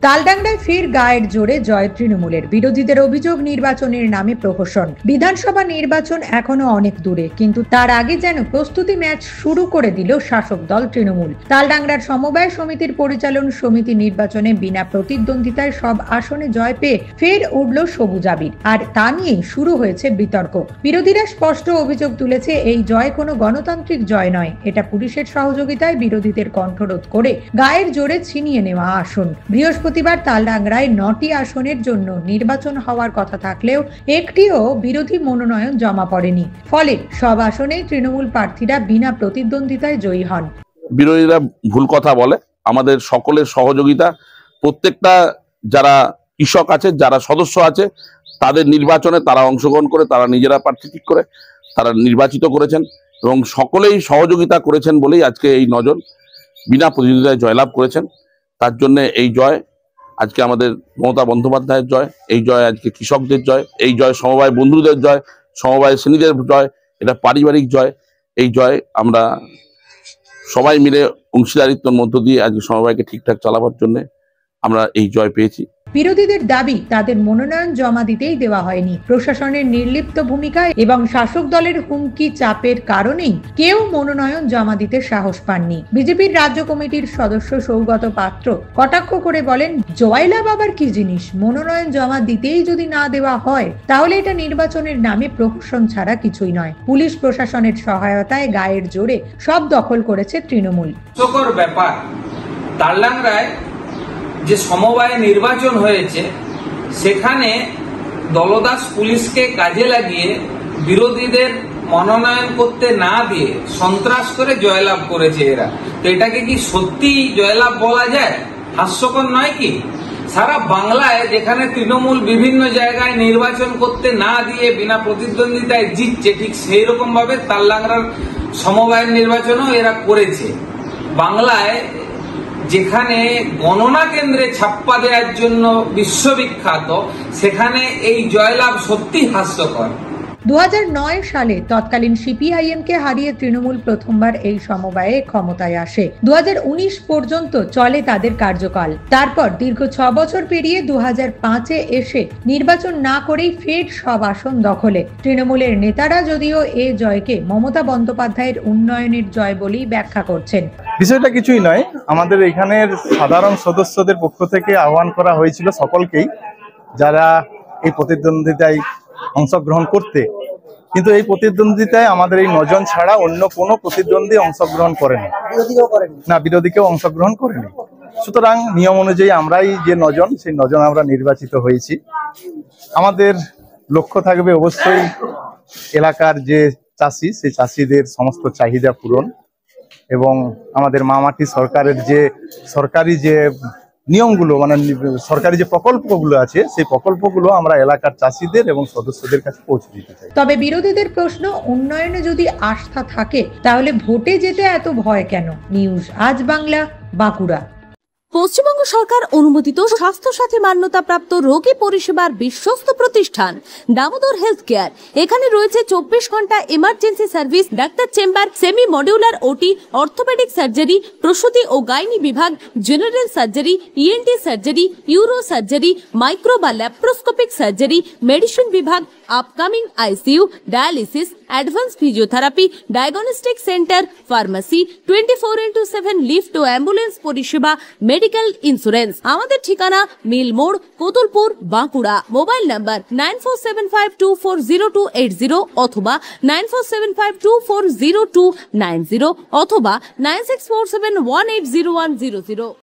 তালডাংরায় ফের গায়ের জোরে জয় তৃণমূলের। বিরোধীদের অভিযোগ নির্বাচনের নামে প্রহসন। বিধানসভা নির্বাচন এখনো অনেক দূরে, কিন্তু তার আগে যেন প্রস্তুতি ম্যাচ শুরু করে দিল শাসক দল তৃণমূল। তালডাংরার সমবায় সমিতির পরিচালন সমিতি নির্বাচনে বিনা প্রতিদ্বন্দ্বিতায় সব আসনে জয় পেয়ে ফের উঠল সবুজ আবির, আর তা নিয়েই শুরু হয়েছে বিতর্ক। বিরোধীরা স্পষ্ট অভিযোগ তুলেছে, এই জয় কোনো গণতান্ত্রিক জয় নয়, এটা পুলিশের সহযোগিতায় বিরোধীদের কণ্ঠরোধ করে গায়ের জোরে ছিনিয়ে নেওয়া আসন। বৃহস্পতিবার তালডাংরায় 9টি আসনের জন্য নির্বাচন হওয়ার কথা থাকলেও একটিও বিরোধী মনোনয়ন জমা পড়েনি। ফলে সব আসনেই তৃণমূল প্রার্থীরা বিনা প্রতিদ্বন্দ্বিতায় জয়ী হন। বিরোধীরা ভুল কথা বলে, আমাদের সকলের সহযোগিতা, প্রত্যেকটা যারা কৃষক আছে, যারা সদস্য আছে, তাদের নির্বাচনে তারা অংশগ্রহণ করে, তারা নিজেরা প্রার্থী ঠিক করে তারা নির্বাচিত করেছেন এবং সকলেই সহযোগিতা করেছেন বলেই আজকে এই 9 জন বিনা প্রতিদ্বন্দ্বিতায় জয়লাভ করেছেন। তার জন্য এই জয় আজকে আমাদের মমতা বন্দ্যোপাধ্যায়ের জয়, এই জয় আজকে কৃষকদের জয়, এই জয় সমবায় বন্ধুদের জয়, সমবায় শ্রেণীদের জয়, এটা পারিবারিক জয়। এই জয় আমরা সবাই মিলে অংশীদারিত্বের মধ্য দিয়ে আজকে সমবায়কে ঠিকঠাক চালাবার জন্য আমরা এই জয় পেয়েছি। বিরোধীদের দাবি, তাদের মনোনয়ন জমা দিতেই দেওয়া হয়নি। প্রশাসনের নির্লিপ্ত ভূমিকা এবং শাসক দলের হুমকি চাপের কারণেই কেউ মনোনয়ন জমা দিতে সাহস পাননি। বিজেপির রাজ্য কমিটির সদস্য সৌগত পাত্র কটাক্ষ করে বলেন, জয়লাভ আবার কি জিনিস? মনোনয়ন জমা দিতেই যদি না দেওয়া হয়, তাহলে এটা নির্বাচনের নামে প্রহসন ছাড়া কিছুই নয়। পুলিশ প্রশাসনের সহায়তায় গায়ের জোরে সব দখল করেছে তৃণমূল। ব্যাপার, তালডাংরায় যে সমবায় নির্বাচন হয়েছে, সেখানে দলদাস পুলিশকে কাজে লাগিয়ে বিরোধীদের মনোনয়ন করতে না দিয়ে সন্ত্রাস করে জয়লাভ করেছে এরা। তো এটাকে কি সত্যি জয়লাভ বলা যায়? হাস্যকর নয় কি? সারা বাংলায় যেখানে তৃণমূল বিভিন্ন জায়গায় নির্বাচন করতে না দিয়ে বিনা প্রতিদ্বন্দ্বিতায় জিতছে, ঠিক সেই রকম ভাবে তালডাংরার সমবায়ের নির্বাচনও এরা করেছে। বাংলায় যেখানে গণনা কেন্দ্রে ছাপ্পা দেওয়ার জন্য বিশ্ববিখ্যাত, সেখানে এই জয়লাভ সত্যি হাস্যকর। 2009 সালে তৎকালীন সিপিআইএমকে হারিয়ে তৃণমূল প্রথমবার এই সমবায়ে ক্ষমতায় আসে। 2019 পর্যন্ত চলে তাদের কার্যকাল। তারপর দীর্ঘ 6 বছর পেরিয়ে 2005-এ এসে নির্বাচন না করেই ফের সব আসন দখলে। তৃণমূলের নেতারা যদিও এ জয়কে মমতা বন্দ্যোপাধ্যায়ের উন্নয়নের জয় বলেই ব্যাখ্যা করছেন। বিষয়টা কিছুই নয়, আমাদের এখানের সাধারণ সদস্যদের পক্ষ থেকে আহ্বান করা হয়েছিল সকলকেই, যারা এই প্রতিদ্বন্দ্বিতায় অংশগ্রহণ করতে। কিন্তু এই প্রতিদ্বন্দ্বিতায় আমাদের এই 9 জন ছাড়া অন্য কোনো প্রতিদ্বন্দ্বী অংশগ্রহণ করেনি, বিরোধীকেও অংশগ্রহণ করেনি। সুতরাং নিয়ম অনুযায়ী আমরাই যে 9 জন, সেই 9 জন আমরা নির্বাচিত হয়েছি। আমাদের লক্ষ্য থাকবে অবশ্যই এলাকার যে চাষি, সেই চাষিদের সমস্ত চাহিদা পূরণ এবং আমাদের মামাটি সরকারের যে সরকারি যে নিয়মগুলো, মানে সরকারি যে প্রকল্পগুলো আছে, সেই প্রকল্পগুলো আমরা এলাকার চাষিদের এবং সদস্যদের কাছে পৌঁছে দিতে চাই। তবে বিরোধীদের প্রশ্ন, উন্নয়নে যদি আস্থা থাকে, তাহলে ভোটে যেতে এত ভয় কেন? নিউজ আজ বাংলা, বাঁকুড়া। পশ্চিমবঙ্গ সরকার অনুমোদিত স্বাস্থ্যসাথী মান্যতাপ্রাপ্ত রোগী পরিষেবার বিশ্বস্ত প্রতিষ্ঠান দামোদর হেলথ কেয়ার। এখানে রয়েছে 24 ঘন্টা emergency service, doctor chamber, semi modular OT, orthopaedic surgery, প্রসূতি ও গাইনি বিভাগ, general surgery, ENT surgery, uro surgery, micro বা ল্যাপ্রোস্কোপিক সার্জারি, মেডিসিন বিভাগ, upcoming ICU, dialysis, advance physiotherapy, diagnostic centre, pharmacy, 24x7 lift ও ambulance পরিষেবা, medical insurance. আমাদের ঠিকানা মিল মোড়, কোতুলপুর, বাঁকুড়া। মোবাইল নাম্বার 9475240280 অথবা 9475240290 অথবা 9647180100।